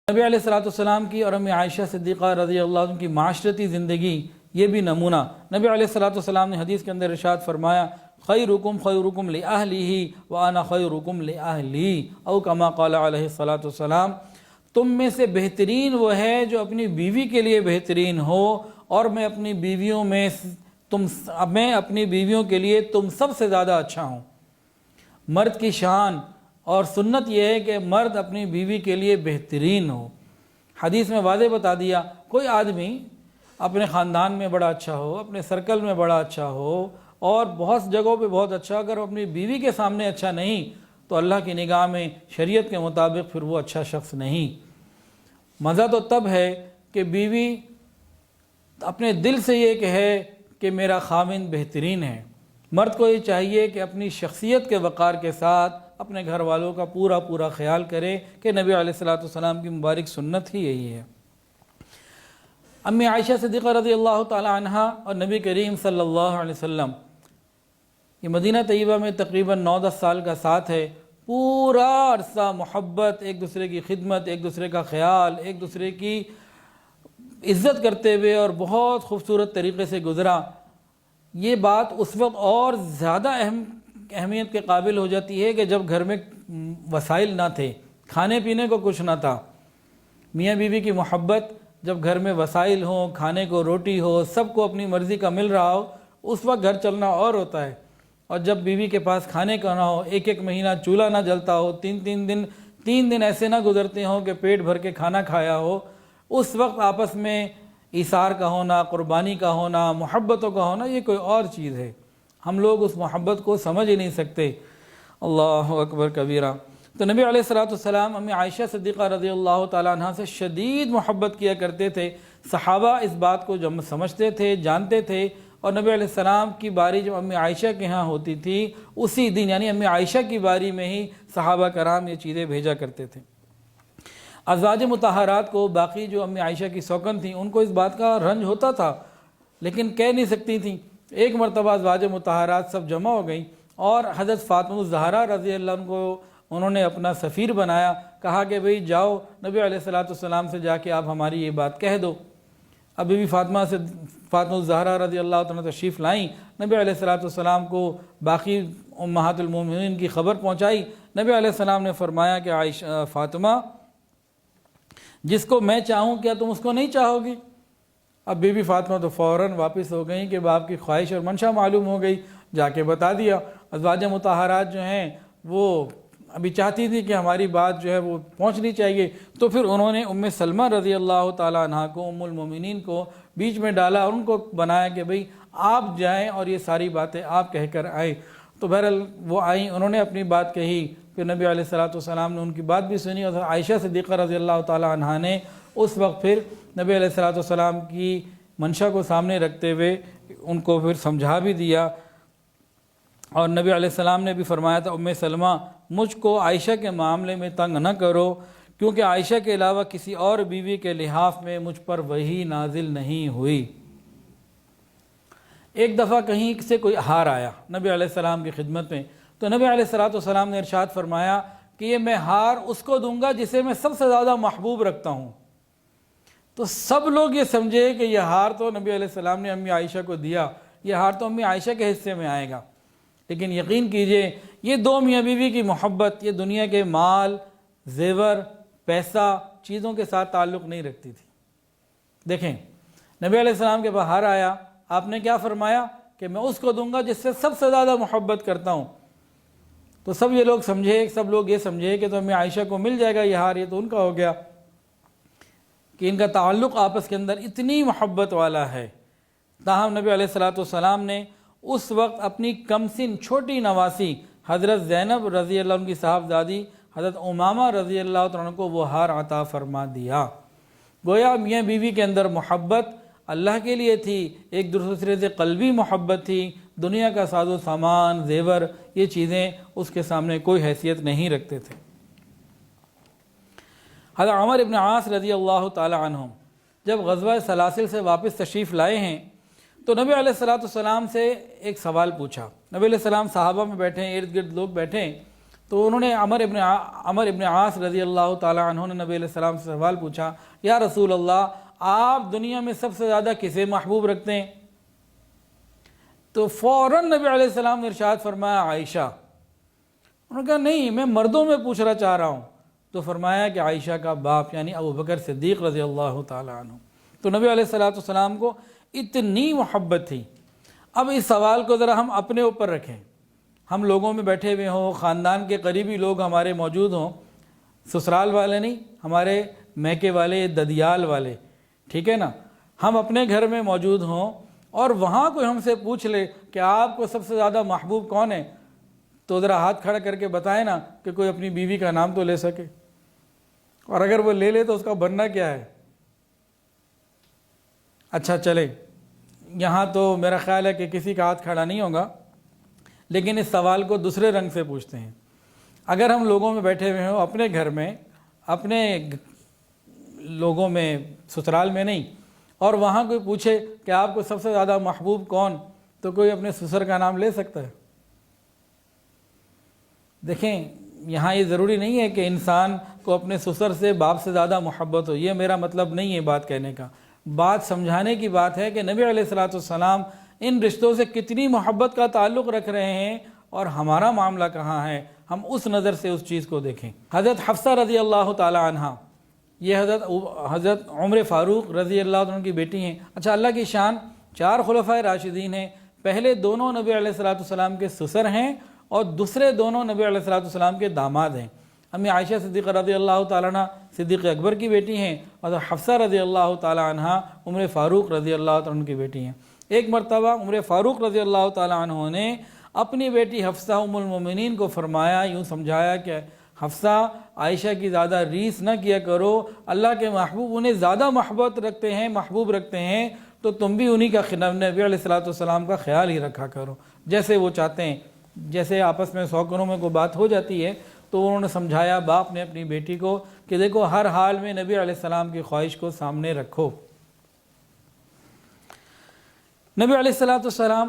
نبی علیہ الصلوۃ والسلام کی اور امی عائشہ صدیقہ رضی اللہ عنہ کی معاشرتی زندگی، یہ بھی نمونہ۔ نبی علیہ الصلوۃ والسلام نے حدیث کے اندر ارشاد فرمایا، خیرکم خیرکم لأہلہ وانا خیرکم لأہلی، او کما قال علیہ الصلوۃ والسلام، تم میں سے بہترین وہ ہے جو اپنی بیوی کے لیے بہترین ہو، اور میں اپنی بیویوں کے لیے تم سب سے زیادہ اچھا ہوں۔ مرد کی شان اور سنت یہ ہے کہ مرد اپنی بیوی کے لیے بہترین ہو۔ حدیث میں واضح بتا دیا، کوئی آدمی اپنے خاندان میں بڑا اچھا ہو، اپنے سرکل میں بڑا اچھا ہو، اور بہت جگہوں پہ بہت اچھا، اگر وہ اپنی بیوی کے سامنے اچھا نہیں تو اللہ کی نگاہ میں شریعت کے مطابق پھر وہ اچھا شخص نہیں۔ مزہ تو تب ہے کہ بیوی اپنے دل سے یہ کہے کہ میرا خاوند بہترین ہے۔ مرد کو یہ چاہیے کہ اپنی شخصیت کے وقار کے ساتھ اپنے گھر والوں کا پورا خیال کرے، کہ نبی علیہ الصلوۃ والسلام کی مبارک سنت ہی یہی ہے۔ امی عائشہ صدیقہ رضی اللہ تعالی عنہا اور نبی کریم صلی اللہ علیہ وسلم، یہ مدینہ طیبہ میں تقریباً 9-10 سال کا ساتھ ہے، پورا عرصہ محبت، ایک دوسرے کی خدمت، ایک دوسرے کا خیال، ایک دوسرے کی عزت کرتے ہوئے اور بہت خوبصورت طریقے سے گزرا۔ یہ بات اس وقت اور زیادہ اہمیت کے قابل ہو جاتی ہے کہ جب گھر میں وسائل نہ تھے، کھانے پینے کو کچھ نہ تھا۔ میاں بیوی کی محبت جب گھر میں وسائل ہوں، کھانے کو روٹی ہو، سب کو اپنی مرضی کا مل رہا ہو، اس وقت گھر چلنا اور ہوتا ہے۔ اور جب بیوی کے پاس کھانے کا نہ ہو، ایک مہینہ چولہا نہ جلتا ہو، تین دن ایسے نہ گزرتے ہوں کہ پیٹ بھر کے کھانا کھایا ہو، اس وقت آپس میں ایثار کا ہونا، قربانی کا ہونا، محبتوں کا ہونا، یہ کوئی اور چیز ہے۔ ہم لوگ اس محبت کو سمجھ ہی نہیں سکتے۔ اللہ اکبر کبیرہ۔ تو نبی علیہ الصلوۃ والسلام امی عائشہ صدیقہ رضی اللہ تعالیٰ عنہ سے شدید محبت کیا کرتے تھے۔ صحابہ اس بات کو جب سمجھتے تھے، جانتے تھے، اور نبی علیہ السلام کی باری جب امی عائشہ کے ہاں ہوتی تھی، اسی دن یعنی امی عائشہ کی باری میں ہی صحابہ کرام یہ چیزیں بھیجا کرتے تھے۔ ازواج مطہرات کو، باقی جو امی عائشہ کی سوکن تھیں، ان کو اس بات کا رنج ہوتا تھا، لیکن کہہ نہیں سکتی تھیں۔ ایک مرتبہ ازواج مطہرات سب جمع ہو گئیں، اور حضرت فاطمہ الزہرا رضی اللہ عنہ کو انہوں نے اپنا سفیر بنایا، کہا کہ بھئی جاؤ نبی علیہ الصلوۃ والسلام سے جا کے آپ ہماری یہ بات کہہ دو۔ اب بی بی فاطمہ الزہرا رضی اللہ عنہ تشریف لائیں، نبی علیہ الصلوۃ والسلام کو باقی امہات المومنین کی خبر پہنچائی۔ نبی علیہ السلام نے فرمایا کہ عائشہ فاطمہ، جس کو میں چاہوں کیا تم اس کو نہیں چاہو گی؟ اب بی بی فاطمہ تو فوراً واپس ہو گئیں کہ باپ کی خواہش اور منشا معلوم ہو گئی، جا کے بتا دیا۔ ازواج مطہرات جو ہیں وہ ابھی چاہتی تھی کہ ہماری بات جو ہے وہ پہنچنی چاہیے، تو پھر انہوں نے ام سلمہ رضی اللہ تعالیٰ عنہ کو، ام المومنین کو بیچ میں ڈالا، اور ان کو بنایا کہ بھئی آپ جائیں اور یہ ساری باتیں آپ کہہ کر آئیں۔ تو بہرحال وہ آئیں، انہوں نے اپنی بات کہی، پھر نبی علیہ الصلوۃ والسلام نے ان کی بات بھی سنی، اور عائشہ صدیقہ رضی اللہ تعالیٰ عنہ نے اس وقت پھر نبی علیہ الصلوۃ والسلام کی منشا کو سامنے رکھتے ہوئے ان کو پھر سمجھا بھی دیا۔ اور نبی علیہ السلام نے بھی فرمایا تھا، ام سلمہ مجھ کو عائشہ کے معاملے میں تنگ نہ کرو، کیونکہ عائشہ کے علاوہ کسی اور بیوی کے لحاف میں مجھ پر وحی نازل نہیں ہوئی۔ ایک دفعہ کہیں سے کوئی ہار آیا نبی علیہ السلام کی خدمت میں، تو نبی علیہ الصلوۃ والسلام نے ارشاد فرمایا کہ یہ میں ہار اس کو دوں گا جسے میں سب سے زیادہ محبوب رکھتا ہوں۔ تو سب لوگ یہ سمجھے کہ یہ ہار تو نبی علیہ السلام نے امی عائشہ کو دیا، یہ ہار تو امی عائشہ کے حصے میں آئے گا۔ لیکن یقین کیجئے یہ دو میاں بیوی کی محبت یہ دنیا کے مال، زیور، پیسہ، چیزوں کے ساتھ تعلق نہیں رکھتی تھی۔ دیکھیں نبی علیہ السلام کے باہر آیا، آپ نے کیا فرمایا کہ میں اس کو دوں گا جس سے سب سے زیادہ محبت کرتا ہوں۔ تو سب لوگ یہ سمجھے کہ تو امی عائشہ کو مل جائے گا یہ ہار، یہ تو ان کا ہو گیا، کہ ان کا تعلق آپس کے اندر اتنی محبت والا ہے۔ تاہم نبی علیہ الصلوۃ والسلام نے اس وقت اپنی کم سن چھوٹی نواسی حضرت زینب رضی اللہ عنہ کی صاحبزادی حضرت امامہ رضی اللہ عنہ کو وہ ہار عطا فرما دیا۔ گویا میاں بیوی کے اندر محبت اللہ کے لیے تھی، ایک دوسرے سے قلبی محبت تھی، دنیا کا ساز و سامان، زیور، یہ چیزیں اس کے سامنے کوئی حیثیت نہیں رکھتے تھے۔ حضرت عمر ابن عاص رضی اللہ تعالی عنہ جب غزوہ سلاسل سے واپس تشریف لائے ہیں تو نبی علیہ الصلوۃ والسلام سے ایک سوال پوچھا۔ نبی علیہ السلام صحابہ میں بیٹھے ہیں، ارد گرد لوگ بیٹھے ہیں، تو انہوں نے عمر ابن عاص رضی اللہ تعالیٰ عنہ نے نبی علیہ السلام سے سوال پوچھا، یا رسول اللہ آپ دنیا میں سب سے زیادہ کسے محبوب رکھتے ہیں؟ تو فوراً نبی علیہ السلام نے ارشاد فرمایا عائشہ۔ انہوں نے کہا نہیں، میں مردوں میں پوچھنا چاہ رہا ہوں۔ تو فرمایا کہ عائشہ کا باپ یعنی ابو بکر صدیق رضی اللہ تعالیٰ عنہ۔ تو نبی علیہ السلام کو اتنی محبت تھی۔ اب اس سوال کو ذرا ہم اپنے اوپر رکھیں، ہم لوگوں میں بیٹھے ہوئے ہوں، خاندان کے قریبی لوگ ہمارے موجود ہوں، سسرال والے نہیں، ہمارے میکے والے، ددیال والے، ٹھیک ہے نا، ہم اپنے گھر میں موجود ہوں اور وہاں کوئی ہم سے پوچھ لے کہ آپ کو سب سے زیادہ محبوب کون ہے، تو ذرا ہاتھ کھڑا کر کے بتائیں نا کہ کوئی اپنی بیوی کا نام تو لے سکے، اور اگر وہ لے لے تو اس کا بننا کیا ہے؟ اچھا چلے، یہاں تو میرا خیال ہے کہ کسی کا ہاتھ کھڑا نہیں ہوگا، لیکن اس سوال کو دوسرے رنگ سے پوچھتے ہیں۔ اگر ہم لوگوں میں بیٹھے ہوئے ہوں، اپنے گھر میں، اپنے لوگوں میں، سسرال میں نہیں، اور وہاں کوئی پوچھے کہ آپ کو سب سے زیادہ محبوب کون، تو کوئی اپنے سسر کا نام لے سکتا ہے؟ دیکھیں، یہاں یہ ضروری نہیں ہے کہ انسان کو اپنے سسر سے، باپ سے زیادہ محبت ہو، یہ میرا مطلب نہیں ہے بات کہنے کا۔ بات سمجھانے کی بات ہے کہ نبی علیہ السلام ان رشتوں سے کتنی محبت کا تعلق رکھ رہے ہیں اور ہمارا معاملہ کہاں ہے، ہم اس نظر سے اس چیز کو دیکھیں۔ حضرت حفصہ رضی اللہ تعالی عنہ، یہ حضرت عمر فاروق رضی اللہ عنہ کی بیٹی ہیں۔ اچھا، اللہ کی شان، 4 خلفائے راشدین ہیں، پہلے دونوں نبی علیہ السلام کے سسر ہیں اور دوسرے دونوں نبی علیہ السلام کے داماد ہیں۔ امی عائشہ صدیقہ رضی اللہ تعالیٰ عنہ صدیق اکبر کی بیٹی ہیں اور حفصہ رضی اللہ تعالیٰ عنہ عمر فاروق رضی اللہ تعالیٰ عنہ کی بیٹی ہیں۔ ایک مرتبہ عمر فاروق رضی اللہ تعالیٰ عنہ نے اپنی بیٹی حفصہ ام المومنین کو فرمایا، یوں سمجھایا کہ حفصہ، عائشہ کی زیادہ ریس نہ کیا کرو، اللہ کے محبوب انہیں زیادہ محبت رکھتے ہیں، محبوب رکھتے ہیں، تو تم بھی انہی کا نبی علیہ السلام کا خیال ہی رکھا کرو جیسے وہ چاہتے ہیں۔ جیسے آپس میں سوکروں میں کوئی بات ہو جاتی ہے تو انہوں نے سمجھایا، باپ نے اپنی بیٹی کو، کہ دیکھو ہر حال میں نبی علیہ السلام کی خواہش کو سامنے رکھو۔ نبی علیہ السلام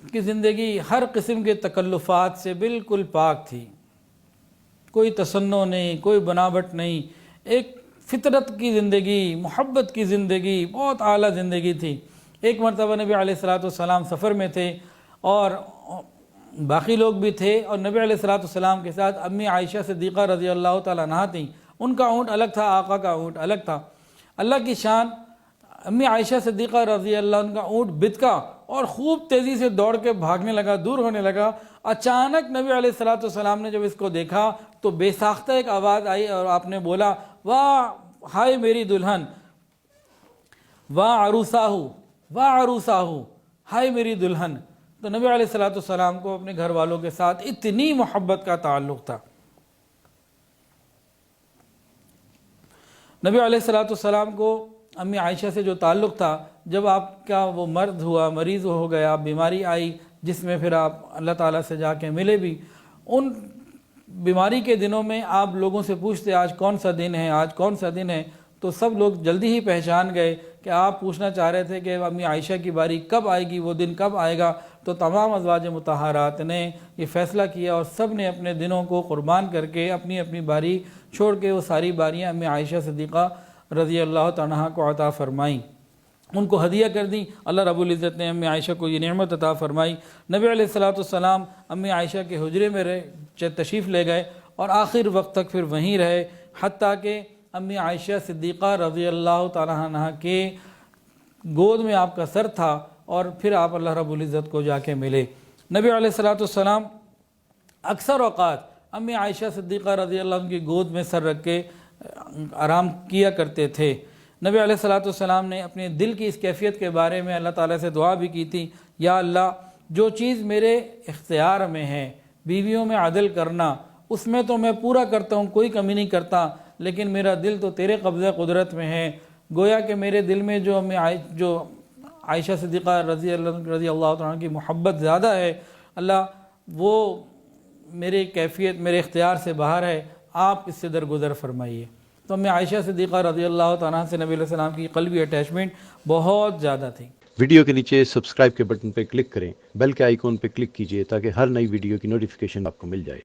کی زندگی ہر قسم کے تکلفات سے بالکل پاک تھی، کوئی تصنع نہیں، کوئی بناوٹ نہیں، ایک فطرت کی زندگی، محبت کی زندگی، بہت اعلیٰ زندگی تھی۔ ایک مرتبہ نبی علیہ السلام سفر میں تھے اور باقی لوگ بھی تھے، اور نبی علیہ السلام کے ساتھ امی عائشہ صدیقہ رضی اللہ تعالیٰ عنہا تھیں۔ ان کا اونٹ الگ تھا، آقا کا اونٹ الگ تھا۔ اللہ کی شان، امی عائشہ صدیقہ رضی اللہ عنہ کا اونٹ بتکا اور خوب تیزی سے دوڑ کے بھاگنے لگا، دور ہونے لگا۔ اچانک نبی علیہ السلام نے جب اس کو دیکھا تو بے ساختہ ایک آواز آئی اور آپ نے بولا، واہ ہائے میری دلہن، واہ عروسہ ہو، واہ عروسہ ہو، ہائے میری دلہن۔ تو نبی علیہ السلام کو اپنے گھر والوں کے ساتھ اتنی محبت کا تعلق تھا۔ نبی علیہ السلام کو امی عائشہ سے جو تعلق تھا، جب آپ کا وہ مرد ہوا، مریض ہو گیا، بیماری آئی، جس میں پھر آپ اللہ تعالیٰ سے جا کے ملے بھی، ان بیماری کے دنوں میں آپ لوگوں سے پوچھتے آج کون سا دن ہے، آج کون سا دن ہے، تو سب لوگ جلدی ہی پہچان گئے کہ آپ پوچھنا چاہ رہے تھے کہ امی عائشہ کی باری کب آئے گی، وہ دن کب آئے گا۔ تو تمام ازواج مطہرات نے یہ فیصلہ کیا اور سب نے اپنے دنوں کو قربان کر کے اپنی اپنی باری چھوڑ کے وہ ساری باریاں امی عائشہ صدیقہ رضی اللہ تعالیٰ کو عطا فرمائیں، ان کو ہدیہ کر دیں۔ اللہ رب العزت نے امی عائشہ کو یہ نعمت عطا فرمائی۔ نبی علیہ السلام امی عائشہ کے حجرے میں تشریف لے گئے اور آخر وقت تک پھر وہیں رہے، حتیٰ کہ امی عائشہ صدیقہ رضی اللہ تعالیٰ عنہ کے گود میں آپ کا سر تھا اور پھر آپ اللہ رب العزت کو جا کے ملے۔ نبی علیہ السلام اکثر اوقات امی عائشہ صدیقہ رضی اللہ عنہ کی گود میں سر رکھ کے آرام کیا کرتے تھے۔ نبی علیہ السلام نے اپنے دل کی اس کیفیت کے بارے میں اللہ تعالیٰ سے دعا بھی کی تھی، یا اللہ جو چیز میرے اختیار میں ہے، بیویوں میں عدل کرنا، اس میں تو میں پورا کرتا ہوں، کوئی کمی نہیں کرتا، لیکن میرا دل تو تیرے قبضہ قدرت میں ہے۔ گویا کہ میرے دل میں جو عائشہ صدیقہ رضی اللہ عنہ کی محبت زیادہ ہے، اللہ وہ میرے کیفیت، میرے اختیار سے باہر ہے، آپ اس سے درگزر فرمائیے۔ تو میں عائشہ صدیقہ رضی اللہ تعالیٰ سے نبی علیہ السلام کی قلبی اٹیچمنٹ بہت زیادہ تھی۔ ویڈیو کے نیچے سبسکرائب کے بٹن پہ کلک کریں، بیل کے آئیکن پہ کلک کیجئے تاکہ ہر نئی ویڈیو کی نوٹیفیکیشن آپ کو مل جائے۔